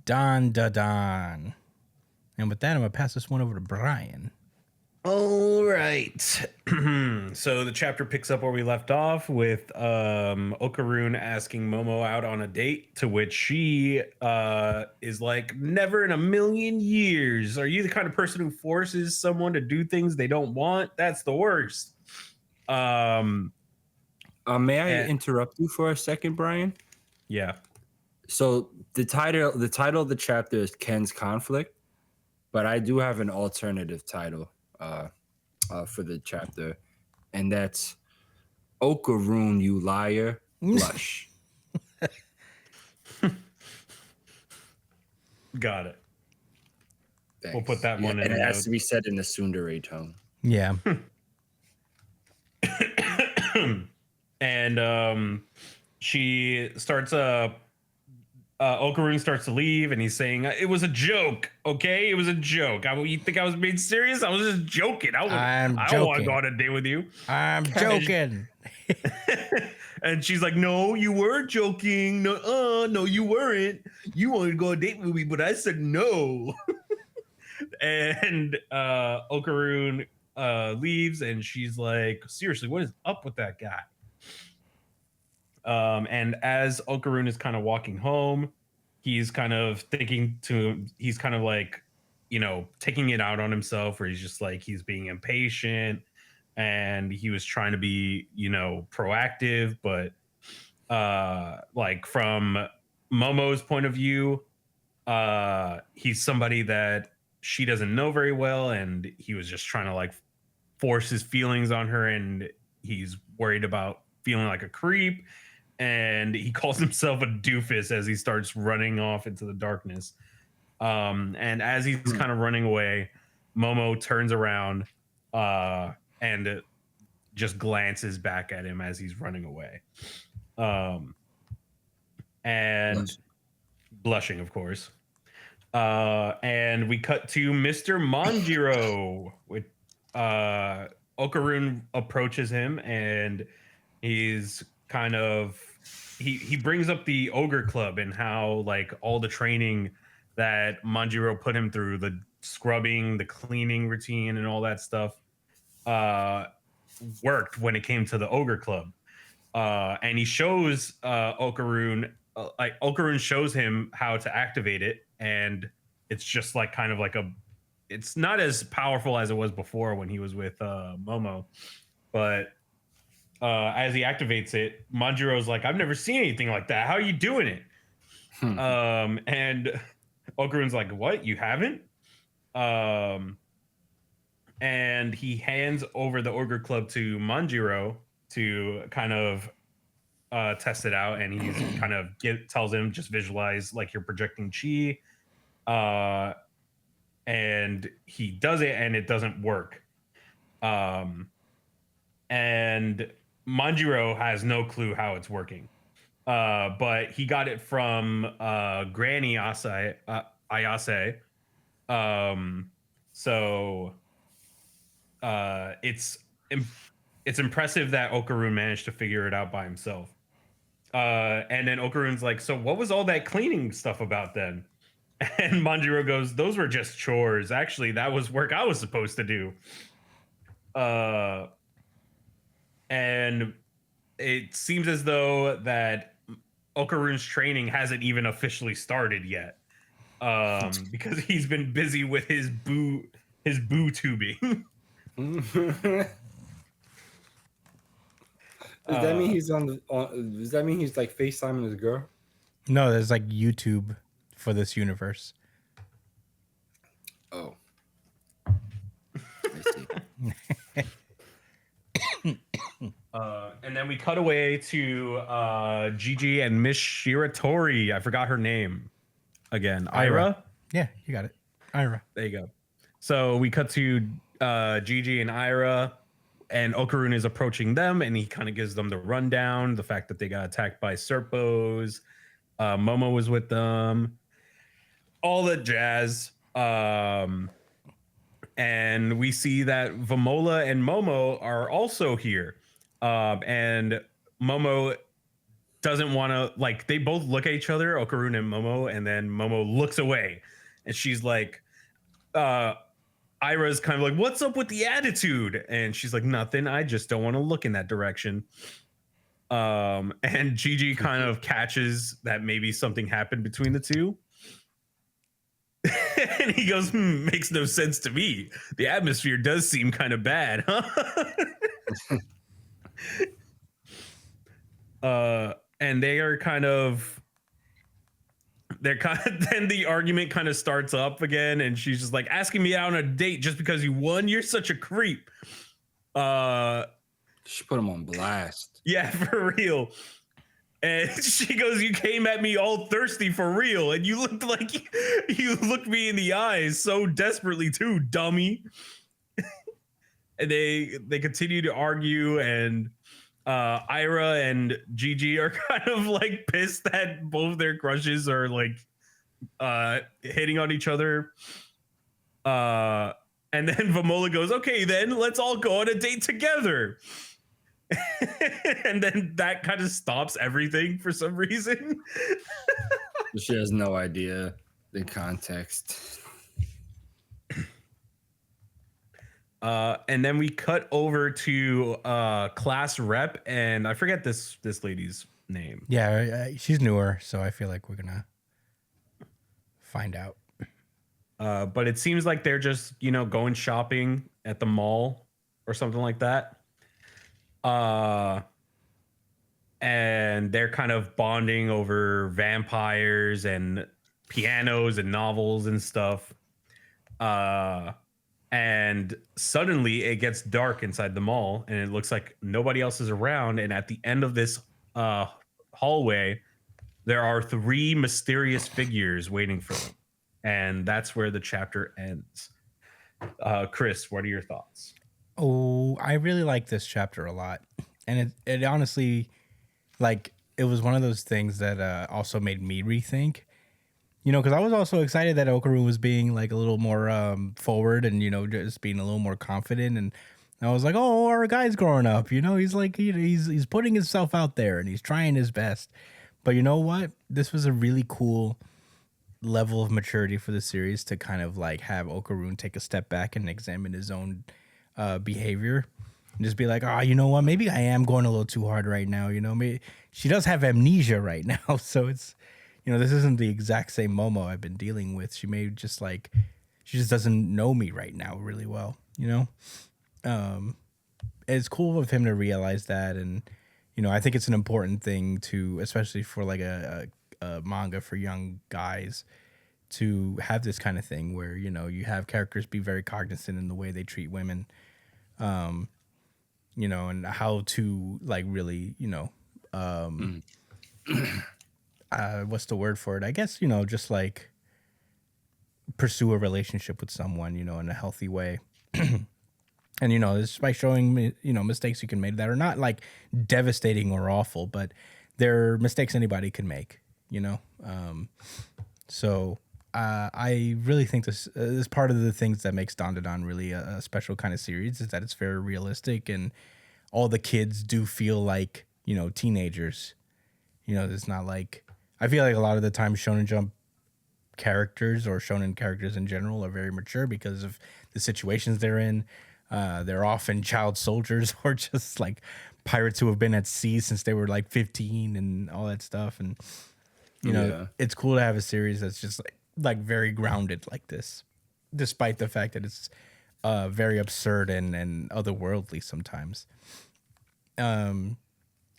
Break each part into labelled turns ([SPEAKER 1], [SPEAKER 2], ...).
[SPEAKER 1] Dandadan. And with that, I'm going to pass this one over to Brian.
[SPEAKER 2] All right. So the chapter picks up where we left off with Okaroon asking Momo out on a date, to which she is like, never in a million years. Are you the kind of person who forces someone to do things they don't want? That's the worst.
[SPEAKER 3] May I interrupt you for a second, Brian?
[SPEAKER 2] Yeah.
[SPEAKER 3] So the title of the chapter is Ken's Conflict, but I do have an alternative title for the chapter, and that's Okaroon, you liar, blush.
[SPEAKER 2] Got it.
[SPEAKER 3] Thanks.
[SPEAKER 2] We'll put that one in.
[SPEAKER 3] And it has to be said in a tsundere tone.
[SPEAKER 1] Yeah.
[SPEAKER 2] And she starts Okaroon starts to leave, and he's saying, it was a joke, okay? It was a joke. You think I was being serious? I was just joking. I don't want to go on a date with you.
[SPEAKER 1] I'm joking.
[SPEAKER 2] And she's like, no, you were joking. No, you weren't. You wanted to go on a date with me, but I said no. And Okaroon leaves, and she's like, seriously, what is up with that guy? And as Okaroon is kind of walking home, he's kind of like, taking it out on himself, where he's just like, he's being impatient, and he was trying to be, proactive, but like from Momo's point of view, he's somebody that she doesn't know very well, and he was just trying to like force his feelings on her, and he's worried about feeling like a creep. And he calls himself a doofus as he starts running off into the darkness. And as he's kind of running away, Momo turns around and just glances back at him as he's running away. And blushing, of course. And we cut to Mr. Manjiro. With Okaroon approaches him, and he's kind of he brings up the Ogre Club and how like all the training that Manjiro put him through, the scrubbing, the cleaning routine, and all that stuff worked when it came to the Ogre Club. And he shows Okaroon, like Okaroon shows him how to activate it, and it's just like kind of like it's not as powerful as it was before when he was with Momo, but as he activates it, Manjiro's like, I've never seen anything like that. How are you doing it? And Okaroon's like, what? You haven't? And he hands over the Ogre Club to Manjiro to kind of test it out. And he's kind of tells him, just visualize like you're projecting chi. And he does it, and it doesn't work. And Manjiro has no clue how it's working, but he got it from Granny Ayase. So it's impressive that Okaroon managed to figure it out by himself. And then Okaroon's like, so what was all that cleaning stuff about then? And Manjiro goes, those were just chores. Actually, that was work I was supposed to do. And it seems as though that Okaroon's training hasn't even officially started yet, because he's been busy with his boo tubing.
[SPEAKER 3] Does that mean he's does that mean he's like FaceTiming his girl?
[SPEAKER 1] No, there's like YouTube for this universe.
[SPEAKER 3] Oh. I see.
[SPEAKER 2] And then we cut away to Gigi and Miss Shiratori. I forgot her name again. Ira?
[SPEAKER 1] Yeah, you got it. Ira.
[SPEAKER 2] There you go. So we cut to Gigi and Ira, and Okaroon is approaching them, and he kind of gives them the rundown, the fact that they got attacked by Serpos. Momo was with them. All the jazz. And we see that Vamola and Momo are also here. And Momo doesn't want to, like, they both look at each other, Okarun and Momo, and then Momo looks away, and she's like, Ira's kind of like, what's up with the attitude? And she's like, nothing. I just don't want to look in that direction. And Gigi kind of catches that maybe something happened between the two. And he goes, makes no sense to me. The atmosphere does seem kind of bad, huh? And they are kind of, then the argument kind of starts up again, and she's just like, asking me out on a date just because you won? You're such a creep.
[SPEAKER 3] She put him on blast.
[SPEAKER 2] Yeah, for real. And she goes, you came at me all thirsty for real, and you looked like you looked me in the eyes so desperately too, dummy. And they continue to argue, and Ira and Gigi are kind of like pissed that both their crushes are like hitting on each other. And then Vamola goes, okay, then let's all go on a date together. And then that kind of stops everything for some reason.
[SPEAKER 3] She has no idea the context.
[SPEAKER 2] And then we cut over to class rep, and I forget this lady's name.
[SPEAKER 1] Yeah, she's newer, so I feel like we're gonna find out.
[SPEAKER 2] But it seems like they're just, going shopping at the mall or something like that. And they're kind of bonding over vampires and pianos and novels and stuff. And suddenly it gets dark inside the mall, and it looks like nobody else is around. And at the end of this hallway, there are 3 mysterious figures waiting for them. And that's where the chapter ends. Chris, what are your thoughts?
[SPEAKER 1] Oh, I really like this chapter a lot. And it honestly, like, it was one of those things that also made me rethink. Because I was also excited that Okarun was being like a little more forward and, just being a little more confident. And I was like, oh, our guy's growing up. He's like, he's putting himself out there and he's trying his best. But you know what? This was a really cool level of maturity for the series to kind of like have Okarun take a step back and examine his own behavior and just be like, oh, you know what? Maybe I am going a little too hard right now. Maybe she does have amnesia right now. So it's, this isn't the exact same Momo I've been dealing with. She may just she just doesn't know me right now really well, It's cool of him to realize that. And, I think it's an important thing to, especially for like a manga for young guys, to have this kind of thing where, you have characters be very cognizant in the way they treat women, and how to like really, what's the word for it? I guess, just like pursue a relationship with someone, in a healthy way. And, it's by showing me, mistakes you can make that are not like devastating or awful, but they're mistakes anybody can make, So I really think this is part of the things that makes Dandadan really a special kind of series, is that it's very realistic and all the kids do feel like, teenagers. It's not like, I feel like a lot of the time Shonen Jump characters or shonen characters in general are very mature because of the situations they're in. They're often child soldiers or just like pirates who have been at sea since they were like 15 and all that stuff. And, It's cool to have a series that's just like very grounded like this, despite the fact that it's very absurd and otherworldly sometimes.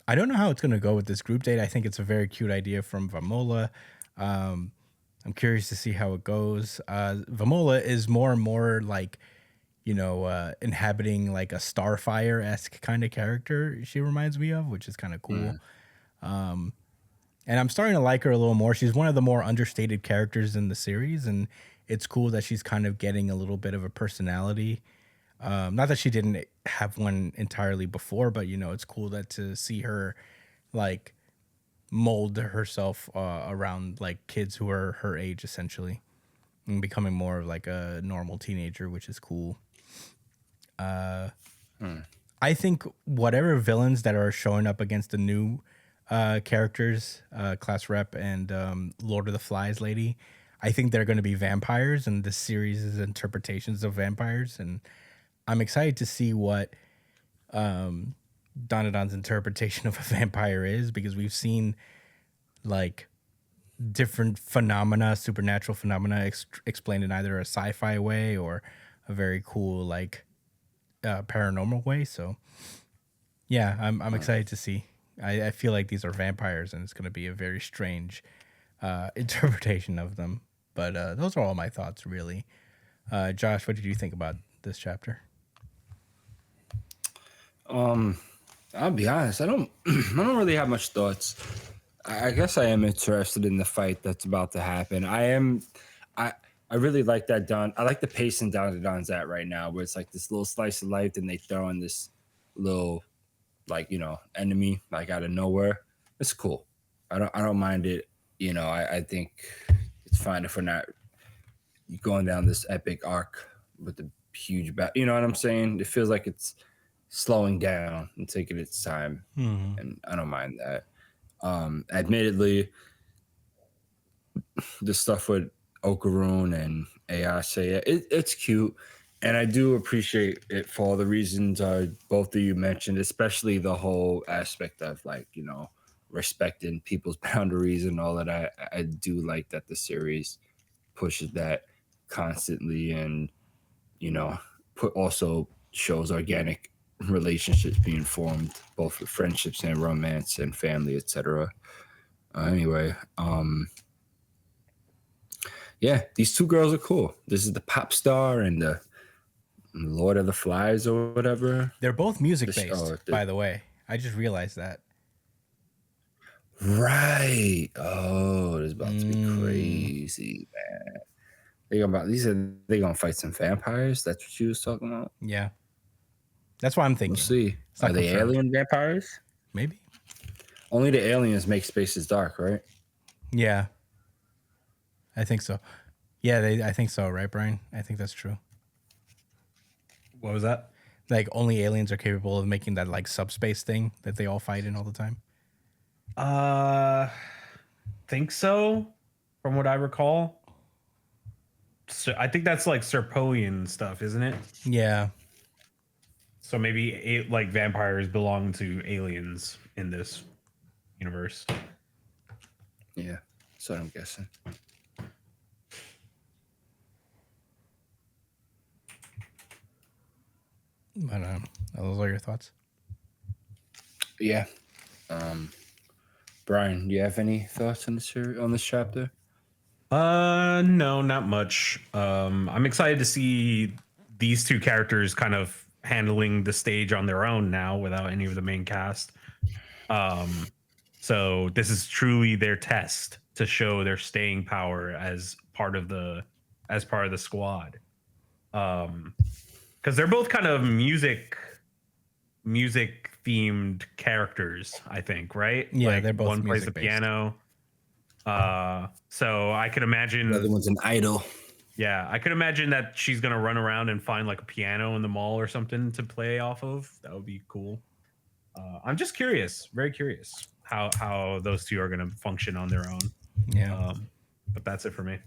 [SPEAKER 1] I don't know how it's going to go with this group date. I think it's a very cute idea from Vamola. I'm curious to see how it goes. Vamola is more and more like, inhabiting like a Starfire-esque kind of character she reminds me of, which is kind of cool. And I'm starting to like her a little more. She's one of the more understated characters in the series, and it's cool that she's kind of getting a little bit of a personality. Not that she didn't have one entirely before, but, it's cool that to see her like mold herself around like kids who are her age, essentially, and becoming more of like a normal teenager, which is cool. I think whatever villains that are showing up against the new characters, class rep and Lord of the Flies lady. I think they're going to be vampires, and this series is interpretations of vampires, and I'm excited to see what Dandadan's interpretation of a vampire is, because we've seen like different phenomena, supernatural phenomena, explained in either a sci-fi way or a very cool like paranormal way. So yeah, I'm excited to see. I feel like these are vampires, and it's going to be a very strange interpretation of them. But those are all my thoughts, really. Josh, what did you think about this chapter?
[SPEAKER 3] I'll be honest. I don't. I don't really have much thoughts. I guess I am interested in the fight that's about to happen. I am. I really like that Don. I like the pacing down to Don's at right now, where it's like this little slice of life, and they throw in this little, like, enemy like out of nowhere. It's cool. I don't mind it. I think it's fine if we're not going down this epic arc with the huge battle. You know what I'm saying? It feels like it's slowing down and taking its time, and I don't mind that. Admittedly, the stuff with Okaroon and Ayase, it's cute, and I do appreciate it for all the reasons both of you mentioned, especially the whole aspect of, like, respecting people's boundaries and all that. I do like that the series pushes that constantly, and also shows organic relationships being formed, both with friendships and romance and family, etc. Anyway, yeah, these two girls are cool. This is the pop star and the Lord of the Flies or whatever.
[SPEAKER 1] They're both music based, by the way. I just realized that.
[SPEAKER 3] Right. Oh, this is about to be crazy, man. They gonna fight some vampires. That's what she was talking about.
[SPEAKER 1] Yeah, that's what I'm thinking.
[SPEAKER 3] We'll see. Are they alien vampires?
[SPEAKER 1] Maybe.
[SPEAKER 3] Only the aliens make spaces dark, right?
[SPEAKER 1] Yeah, I think so. Yeah, I think so, right, Brian? I think that's true.
[SPEAKER 2] What was that?
[SPEAKER 1] Like, only aliens are capable of making that like subspace thing that they all fight in all the time.
[SPEAKER 2] Think so, from what I recall. So I think that's like Serpoian stuff, isn't it?
[SPEAKER 1] Yeah.
[SPEAKER 2] So maybe like vampires belong to aliens in this universe.
[SPEAKER 3] Yeah, that's what I'm guessing.
[SPEAKER 1] But those are your thoughts.
[SPEAKER 3] Yeah. Brian, do you have any thoughts on this chapter?
[SPEAKER 2] No, not much. I'm excited to see these two characters kind of handling the stage on their own now without any of the main cast. So this is truly their test to show their staying power as part of the squad. Because they're both kind of music themed characters, I think, right?
[SPEAKER 1] Yeah,
[SPEAKER 2] like
[SPEAKER 1] they're both
[SPEAKER 2] one plays the
[SPEAKER 1] music-based.
[SPEAKER 2] piano. So I could imagine
[SPEAKER 3] The other one's an idol.
[SPEAKER 2] Yeah, I could imagine that she's gonna run around and find like a piano in the mall or something to play off of. That would be cool. I'm just curious, very curious how those two are gonna function on their own.
[SPEAKER 1] Yeah.
[SPEAKER 2] But that's it for me.